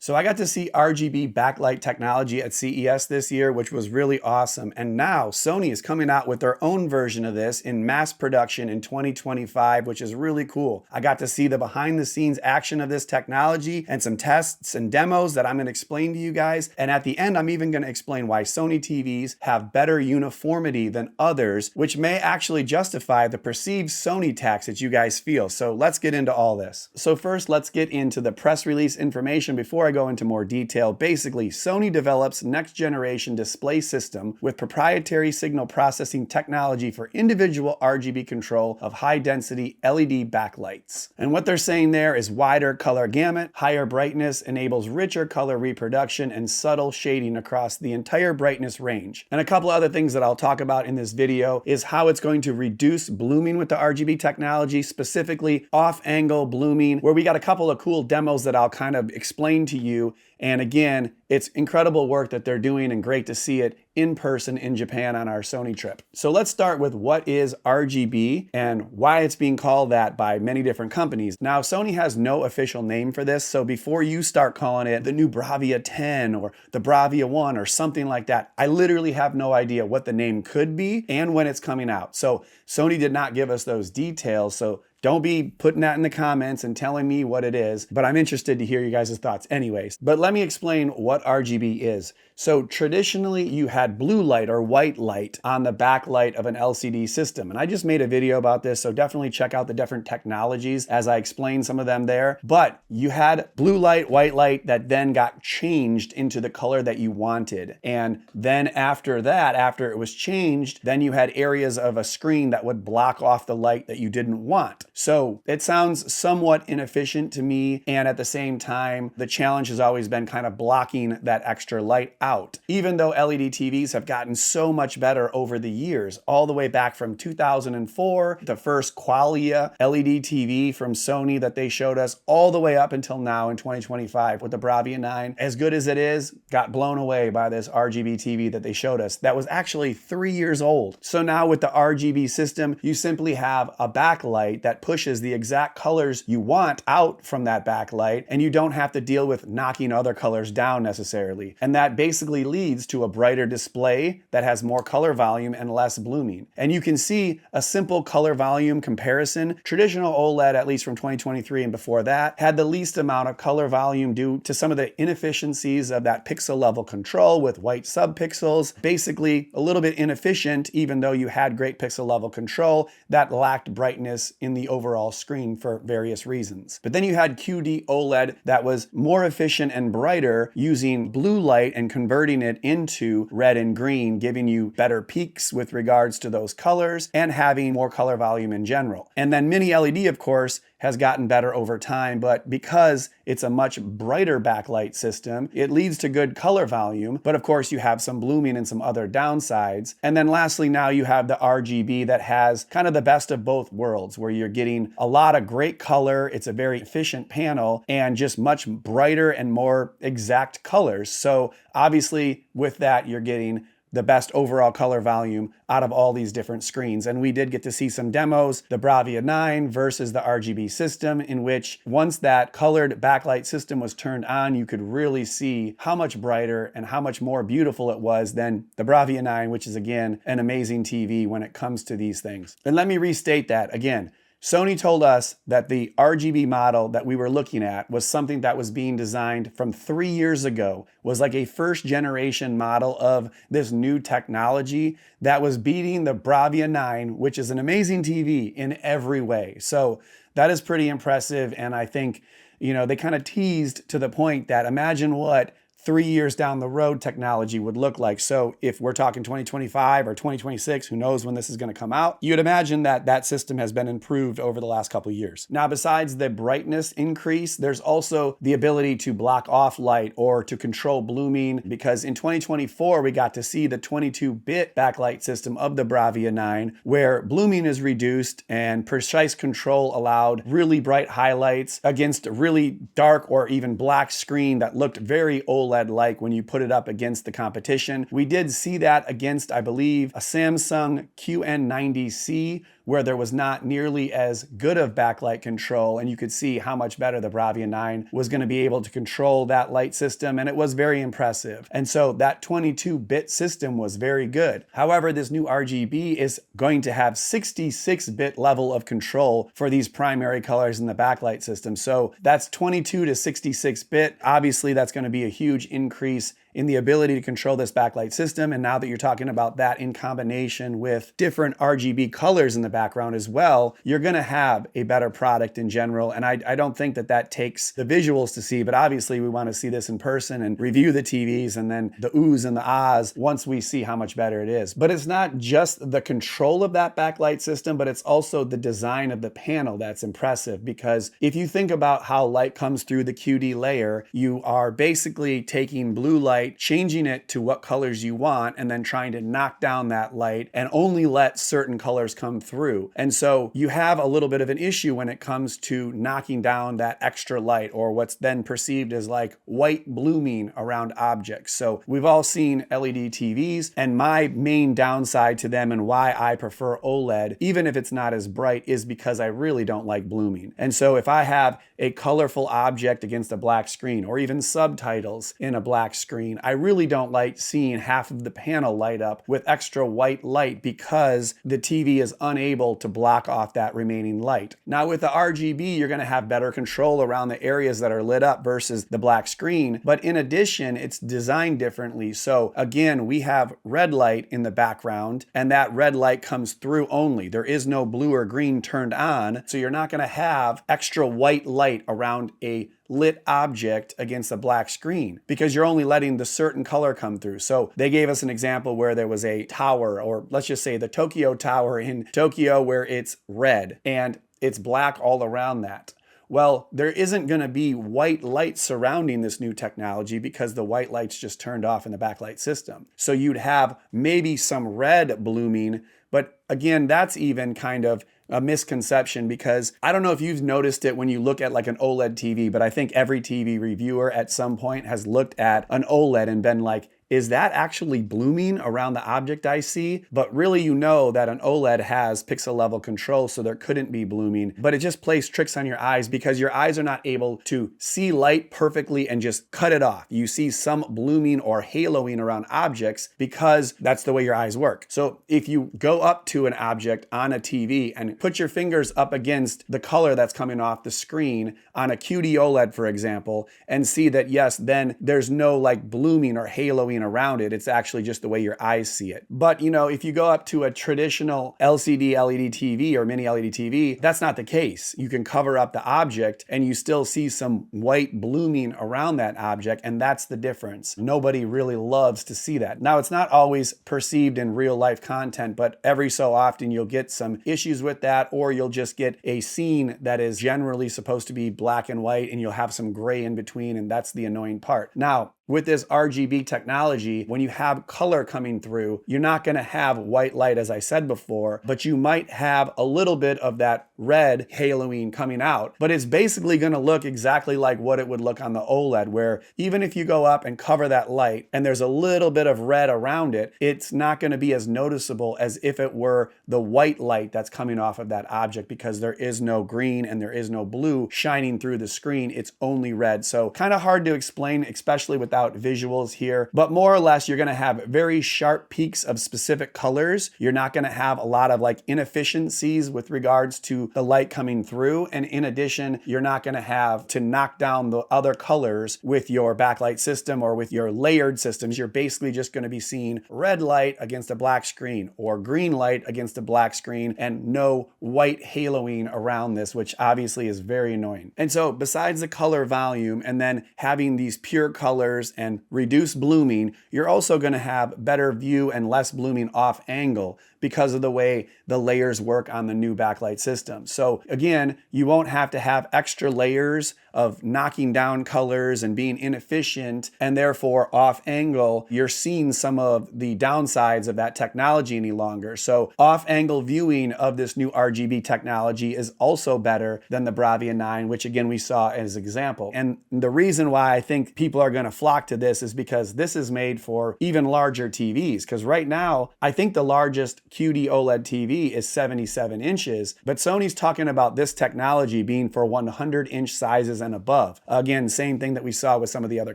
So I got to see RGB backlight technology at CES this year, which was really awesome. And now Sony is coming out with their own version of this in mass production in 2025, which is really cool. I got to see the behind the scenes action of this technology and some tests and demos that I'm going to explain to you guys. And at the end, I'm even going to explain why Sony TVs have better uniformity than others, which may actually justify the perceived Sony tax that you guys feel. So let's get into all this. So first, let's get into the press release information before I go into more detail. Basically, Sony develops next generation display system with proprietary signal processing technology for individual RGB control of high density LED backlights. And what they're saying there is wider color gamut, higher brightness enables richer color reproduction and subtle shading across the entire brightness range. And a couple other things that I'll talk about in this video is how it's going to reduce blooming with the RGB technology, specifically off-angle blooming, where we got a couple of cool demos that I'll kind of explain to you. And again, it's incredible work that they're doing and great to see it in person in Japan on our Sony trip. So let's start with what is RGB and why it's being called that by many different companies. Now, Sony has no official name for this, so before you start calling it the new Bravia 10 or the Bravia 1 or something like that, I literally have no idea what the name could be and when it's coming out. So Sony did not give us those details, so don't be putting that in the comments and telling me what it is, but I'm interested to hear you guys' thoughts anyways. But let me explain what RGB is. So traditionally you had blue light or white light on the backlight of an LCD system. And I just made a video about this, so definitely check out the different technologies as I explain some of them there. But you had blue light, white light that then got changed into the color that you wanted. And then after that, after it was changed, then you had areas of a screen that would block off the light that you didn't want. So it sounds somewhat inefficient to me, and at the same time, the challenge has always been kind of blocking that extra light out. Even though LED TVs have gotten so much better over the years, all the way back from 2004, the first Qualia LED TV from Sony that they showed us, all the way up until now in 2025 with the Bravia 9. As good as it is, got blown away by this RGB TV that they showed us that was actually 3 years old. So now with the RGB system, you simply have a backlight that pushes the exact colors you want out from that backlight, and you don't have to deal with knocking other colors down necessarily. And that basically leads to a brighter display that has more color volume and less blooming. And you can see a simple color volume comparison. Traditional OLED, at least from 2023 and before that, had the least amount of color volume due to some of the inefficiencies of that pixel level control with white subpixels. Basically a little bit inefficient, even though you had great pixel level control, that lacked brightness in the overall screen for various reasons. But then you had QD OLED that was more efficient and brighter, using blue light and converting it into red and green, giving you better peaks with regards to those colors and having more color volume in general. And then Mini LED, of course, has gotten better over time, but because it's a much brighter backlight system, it leads to good color volume, but of course you have some blooming and some other downsides. And then lastly, now you have the RGB that has kind of the best of both worlds, where you're getting a lot of great color, it's a very efficient panel, and just much brighter and more exact colors. So obviously with that, you're getting the best overall color volume out of all these different screens. And we did get to see some demos, the Bravia 9 versus the RGB system, in which once that colored backlight system was turned on, you could really see how much brighter and how much more beautiful it was than the Bravia 9, which is again an amazing TV when it comes to these things. And let me restate that again. Sony told us that the RGB model that we were looking at was something that was being designed from 3 years ago, was like a first generation model of this new technology that was beating the Bravia 9, which is an amazing TV in every way. So that is pretty impressive. And I think, you know, they kind of teased to the point that imagine what 3 years down the road technology would look like. So if we're talking 2025 or 2026, who knows when this is going to come out, you'd imagine that that system has been improved over the last couple of years. Now, besides the brightness increase, there's also the ability to block off light or to control blooming, because in 2024, we got to see the 22-bit backlight system of the Bravia 9, where blooming is reduced and precise control allowed really bright highlights against a really dark or even black screen that looked very OLED-like when you put it up against the competition. We did see that against, I believe, a Samsung QN90C, where there was not nearly as good of backlight control, and you could see how much better the Bravia 9 was going to be able to control that light system, and it was very impressive. And so that 22-bit system was very good. However, this new RGB is going to have 66-bit level of control for these primary colors in the backlight system. So that's 22 to 66-bit. Obviously, that's going to be a huge increase in the ability to control this backlight system. And now that you're talking about that in combination with different RGB colors in the background as well, you're going to have a better product in general. And I don't think that that takes the visuals to see, but obviously we want to see this in person and review the TVs and then the oohs and the ahs once we see how much better it is. But it's not just the control of that backlight system, but it's also the design of the panel that's impressive, because if you think about how light comes through the QD layer, you are basically taking blue light, changing it to what colors you want, and then trying to knock down that light and only let certain colors come through. And so you have a little bit of an issue when it comes to knocking down that extra light, or what's then perceived as like white blooming around objects. So we've all seen LED TVs, and my main downside to them and why I prefer OLED, even if it's not as bright, is because I really don't like blooming. And so if I have a colorful object against a black screen, or even subtitles in a black screen, I really don't like seeing half of the panel light up with extra white light, because the TV is unable to block off that remaining light. Now with the RGB, you're going to have better control around the areas that are lit up versus the black screen. But in addition, it's designed differently. So again, we have red light in the background, and that red light comes through only. There is no blue or green turned on. So you're not going to have extra white light around a lit object against a black screen, because you're only letting the certain color come through. So they gave us an example where there was a tower, or let's just say the Tokyo Tower in Tokyo, where it's red and it's black all around that. Well, there isn't going to be white light surrounding this new technology, because the white light's just turned off in the backlight system. So you'd have maybe some red blooming, but again, that's even kind of a misconception, because I don't know if you've noticed it when you look at like an OLED TV, but I think every TV reviewer at some point has looked at an OLED and been like, is that actually blooming around the object I see? But really, you know that an OLED has pixel level control, so there couldn't be blooming, but it just plays tricks on your eyes, because your eyes are not able to see light perfectly and just cut it off. You see some blooming or haloing around objects, because that's the way your eyes work. So if you go up to an object on a TV and put your fingers up against the color that's coming off the screen on a QD OLED, for example, and see that, yes, then there's no like blooming or haloing around it. It's actually just the way your eyes see it. But you know, if you go up to a traditional LCD LED TV or mini LED TV, that's not the case. You can cover up the object and you still see some white blooming around that object, and that's the difference. Nobody really loves to see that. Now, it's not always perceived in real life content, but every so often you'll get some issues with that, or you'll just get a scene that is generally supposed to be black and white and you'll have some gray in between, and that's the annoying part. Now, with this RGB technology, when you have color coming through, you're not going to have white light, as I said before, but you might have a little bit of that red haloing coming out. But it's basically going to look exactly like what it would look on the OLED, where even if you go up and cover that light and there's a little bit of red around it, it's not going to be as noticeable as if it were the white light that's coming off of that object, because there is no green and there is no blue shining through the screen. It's only red. So kind of hard to explain, especially without visuals here, but more or less you're going to have very sharp peaks of specific colors. You're not going to have a lot of like inefficiencies with regards to the light coming through, and in addition, you're not going to have to knock down the other colors with your backlight system or with your layered systems. You're basically just going to be seeing red light against a black screen or green light against a black screen, and no white haloing around this, which obviously is very annoying. And so besides the color volume and then having these pure colors and reduce blooming, you're also going to have better view and less blooming off angle because of the way the layers work on the new backlight system. one. So again, you won't have to have extra layers of knocking down colors and being inefficient, and therefore off angle, you're seeing some of the downsides of that technology any longer. So off angle viewing of this new RGB technology is also better than the Bravia 9, which again we saw as an example. And the reason why I think people are going to flock to this is because this is made for even larger TVs. Because right now, I think the largest QD OLED TV is 77 inches, but Sony's talking about this technology being for 100-inch sizes and above. Again, same thing that we saw with some of the other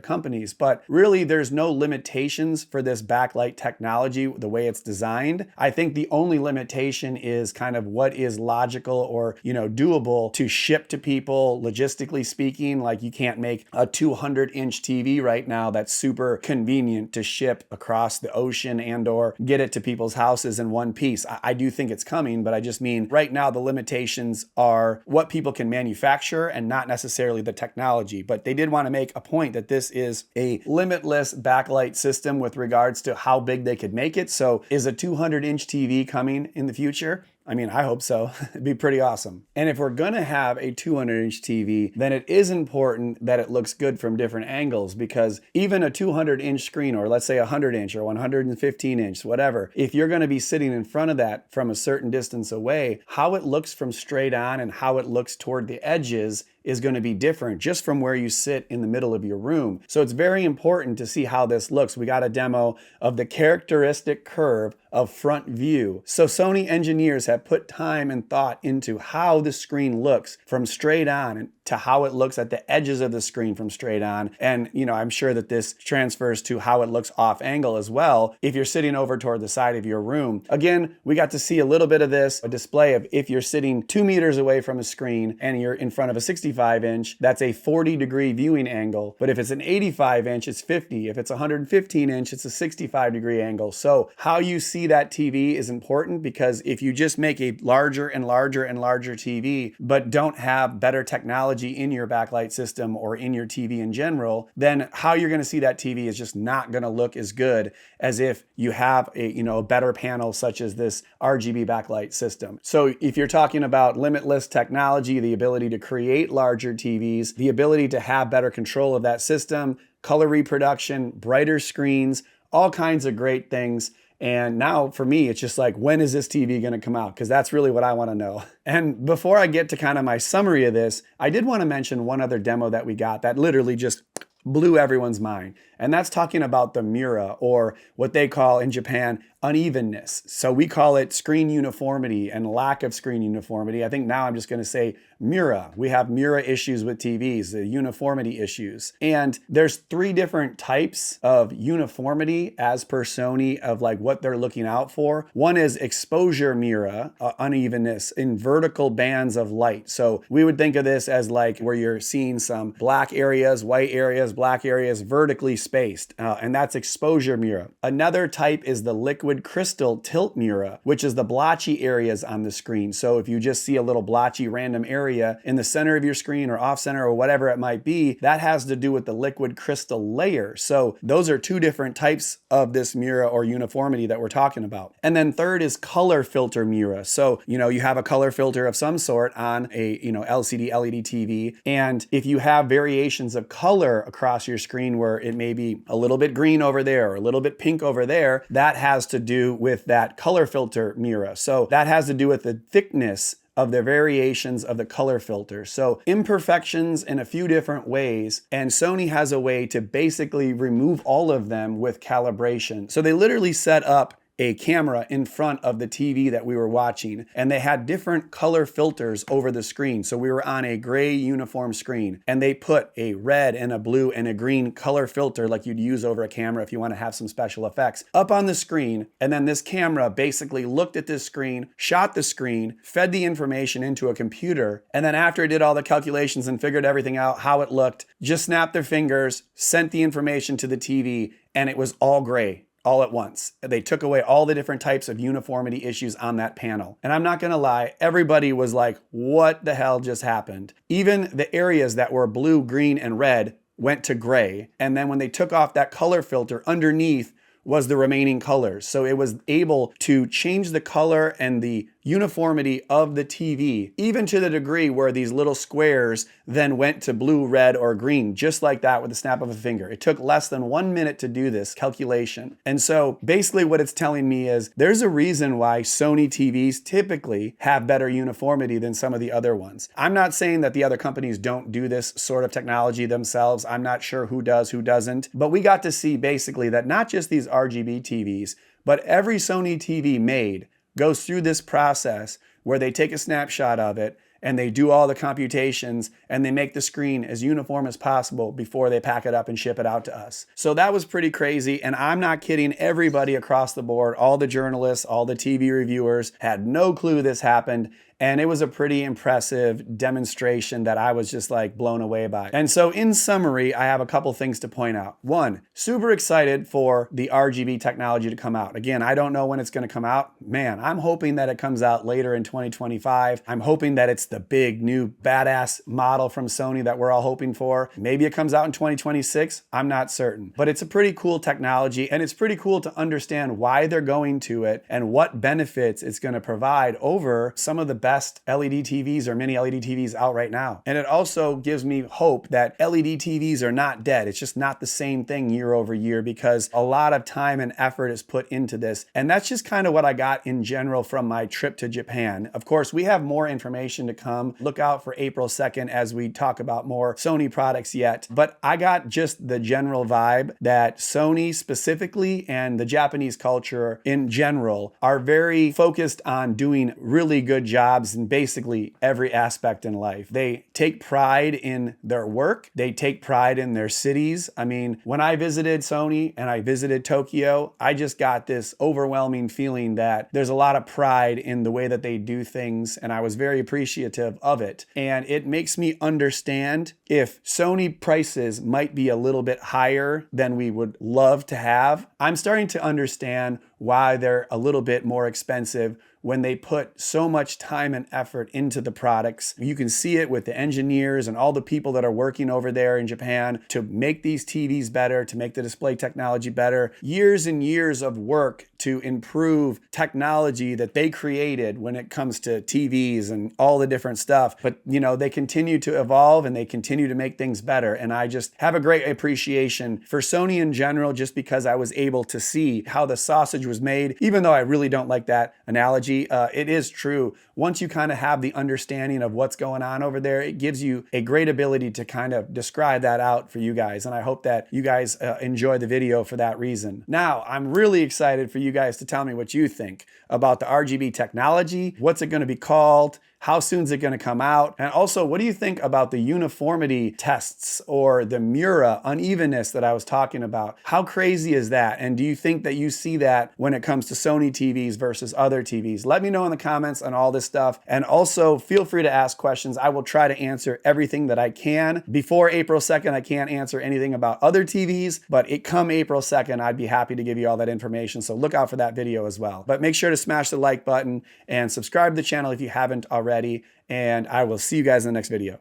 companies, but really there's no limitations for this backlight technology the way it's designed. I think the only limitation is kind of what is logical or, doable to ship to people, logistically speaking. Like you can't make a 200-inch TV right now that's super convenient to ship across the ocean and or get it to people's houses in one piece. I do think it's coming, but I just mean right now the limitations are what people can manufacture and not necessarily the technology. But they did want to make a point that this is a limitless backlight system with regards to how big they could make it. So is a 200-inch TV coming in the future? I mean, I hope so. It'd be pretty awesome. And if we're gonna have a 200-inch TV, then it is important that it looks good from different angles, because even a 200-inch screen, or let's say 100-inch or 115-inch, whatever, if you're gonna be sitting in front of that from a certain distance away, how it looks from straight on and how it looks toward the edges is going to be different just from where you sit in the middle of your room. So it's very important to see how this looks. We got a demo of the characteristic curve of front view. So Sony engineers have put time and thought into how the screen looks from straight on and to how it looks at the edges of the screen from straight on. And, I'm sure that this transfers to how it looks off angle as well if you're sitting over toward the side of your room. Again, we got to see a little bit of this, a display of if you're sitting 2 meters away from a screen and you're in front of a 65-inch, that's a 40-degree viewing angle. But if it's an 85-inch, it's 50. If it's 115-inch, it's a 65-degree angle. So how you see that TV is important, because if you just make a larger and larger and larger TV, but don't have better technology in your backlight system or in your TV in general, then how you're going to see that TV is just not going to look as good as if you have a better panel such as this RGB backlight system. So if you're talking about limitless technology, the ability to create larger TVs, the ability to have better control of that system, color reproduction, brighter screens, all kinds of great things. And now for me, it's just like, when is this TV going to come out? Because that's really what I want to know. And before I get to kind of my summary of this, I did want to mention one other demo that we got that literally just blew everyone's mind. And that's talking about the Mura, or what they call in Japan unevenness. So we call it screen uniformity and lack of screen uniformity. I think now I'm just going to say Mura. We have Mura issues with TVs, the uniformity issues. And there's 3 different types of uniformity as per Sony of like what they're looking out for. One is exposure Mura, unevenness in vertical bands of light. So we would think of this as like where you're seeing some black areas, white areas, black areas vertically spaced. And that's exposure Mura. Another type is the liquid crystal tilt Mura, which is the blotchy areas on the screen. So if you just see a little blotchy random area in the center of your screen or off center or whatever it might be, that has to do with the liquid crystal layer. So those are 2 different types of this Mura or uniformity that we're talking about. And then third is color filter Mura. So, you have a color filter of some sort on a, LCD, LED TV. And if you have variations of color across your screen where it may be a little bit green over there or a little bit pink over there, that has to do with that color filter Mura. So that has to do with the thickness of the variations of the color filter. So imperfections in a few different ways, and Sony has a way to basically remove all of them with calibration. So they literally set up a camera in front of the TV that we were watching, and they had different color filters over the screen. So we were on a gray uniform screen, and they put a red and a blue and a green color filter like you'd use over a camera if you want to have some special effects up on the screen. And then this camera basically looked at this screen, shot the screen, fed the information into a computer, and then after it did all the calculations and figured everything out, how it looked, just snapped their fingers, sent the information to the TV, and it was all gray. All at once. They took away all the different types of uniformity issues on that panel. And I'm not gonna lie, everybody was like, what the hell just happened? Even the areas that were blue, green, and red went to gray. And then when they took off that color filter, underneath was the remaining colors. So it was able to change the color and the uniformity of the TV, even to the degree where these little squares then went to blue, red, or green, just like that with the snap of a finger. It took less than 1 minute to do this calculation. And so basically what it's telling me is there's a reason why Sony TVs typically have better uniformity than some of the other ones. I'm not saying that the other companies don't do this sort of technology themselves. I'm not sure who does, who doesn't, but we got to see basically that not just these RGB TVs, but every Sony TV made goes through this process where they take a snapshot of it and they do all the computations and they make the screen as uniform as possible before they pack it up and ship it out to us. So that was pretty crazy, and I'm not kidding. Everybody across the board, all the journalists, all the TV reviewers had no clue this happened. And it was a pretty impressive demonstration that I was just like blown away by. And so in summary, I have a couple things to point out. One, super excited for the RGB technology to come out. Again, I don't know when it's gonna come out. Man, I'm hoping that it comes out later in 2025. I'm hoping that it's the big new badass model from Sony that we're all hoping for. Maybe it comes out in 2026. I'm not certain. But it's a pretty cool technology, and it's pretty cool to understand why they're going to it and what benefits it's gonna provide over some of the best LED TVs or mini LED TVs out right now. And it also gives me hope that LED TVs are not dead. It's just not the same thing year over year because a lot of time and effort is put into this. And that's just kind of what I got in general from my trip to Japan. Of course, we have more information to come. Look out for April 2nd as we talk about more Sony products yet. But I got just the general vibe that Sony specifically and the Japanese culture in general are very focused on doing really good jobs in basically every aspect in life. They take pride in their work. They take pride in their cities. I mean, when I visited Sony and I visited Tokyo, I just got this overwhelming feeling that there's a lot of pride in the way that they do things, and I was very appreciative of it. And it makes me understand if Sony prices might be a little bit higher than we would love to have. I'm starting to understand why they're a little bit more expensive when they put so much time and effort into the products. You can see it with the engineers and all the people that are working over there in Japan to make these TVs better, to make the display technology better. Years and years of work to improve technology that they created when it comes to TVs and all the different stuff. But, you know, they continue to evolve and they continue to make things better. And I just have a great appreciation for Sony in general, just because I was able to see how the sausage was made, even though I really don't like that analogy. It is true. Once you kind of have the understanding of what's going on over there, it gives you a great ability to kind of describe that out for you guys. And I hope that you guys enjoy the video for that reason. Now, I'm really excited for you guys to tell me what you think about the RGB technology. What's it going to be called? How soon is it going to come out? And also, what do you think about the uniformity tests or the Mura unevenness that I was talking about? How crazy is that? And do you think that you see that when it comes to Sony TVs versus other TVs? Let me know in the comments on all this stuff. And also, feel free to ask questions. I will try to answer everything that I can. Before April 2nd, I can't answer anything about other TVs, but come April 2nd, I'd be happy to give you all that information. So look out for that video as well. But make sure to smash the like button and subscribe to the channel if you haven't already. And I will see you guys in the next video.